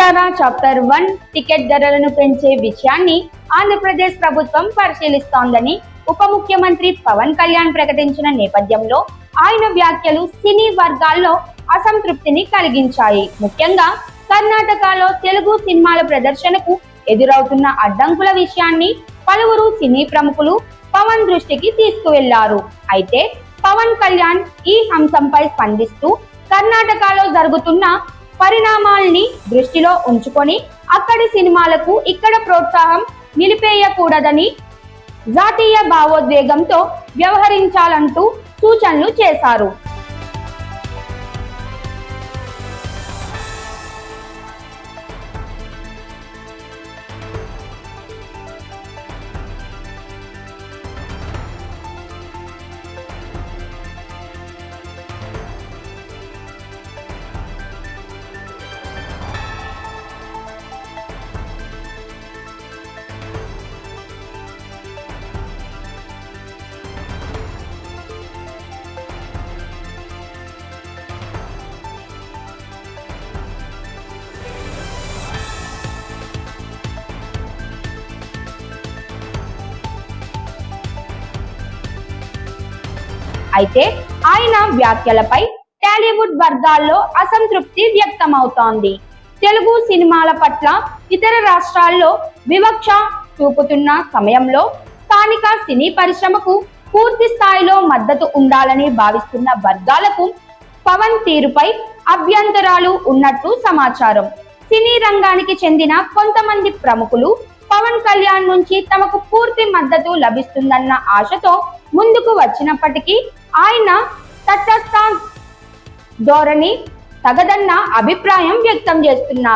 విస్తార chapter 1 ticket ధరలను పెంచే విషయాన్ని ఆంధ్రప్రదేశ్ ప్రభుత్వం పరిశీలిస్తోందని ఉప ముఖ్యమంత్రి పవన్ కళ్యాణ్ ప్రకటించిన నేపథ్యంలో ఆయన వ్యాఖ్యలు సినీ వర్గాల్లో అసంతృప్తిని కలిగించాయి. ముఖ్యంగా కర్ణాటకలో తెలుగు సినిమాల ప్రదర్శనకు ఎదురవుతున్న అడ్డంకుల విషయాన్ని పలువురు సినీ ప్రముఖులు పవన్ దృష్టికి తీసుకువెళ్లారు. అయితే పవన్ కళ్యాణ్ ఈ అంశంపై స్పందిస్తూ కర్ణాటకలో జరుగుతున్న పరిణామాల్ని దృష్టిలో ఉంచుకొని అక్కడి సినిమాలకు ఇక్కడ ప్రోత్సాహం నిలిపేయకూడదని, జాతీయ భావోద్వేగంతో వ్యవహరించాలంటూ సూచనలు చేశారు. అయితే ఆయన వ్యాఖ్యలపై టాలీవుడ్ వర్గాల్లో అసంతృప్తి వ్యక్తమవుతోంది. తెలుగు సినిమాల పట్ల ఇతర రాష్ట్రాల్లో వివక్ష చూపుతున్న సమయంలో స్థానిక సినీ పరిశ్రమకు పూర్తి స్థాయిలో మద్దతు ఉండాలని భావిస్తున్న వర్గాలకు పవన్ తీరుపై అభ్యంతరాలు ఉన్నట్టు సమాచారం. సినీ రంగానికి చెందిన కొంతమంది ప్రముఖులు పవన్ కళ్యాణ్ నుంచి తమకు పూర్తి మద్దతు లభిస్తుందన్న ఆశతో ముందుకు వచ్చినప్పటికీ ఆయన తటస్థ ధోరణి తగదన్న అభిప్రాయం వ్యక్తం చేస్తున్నారు.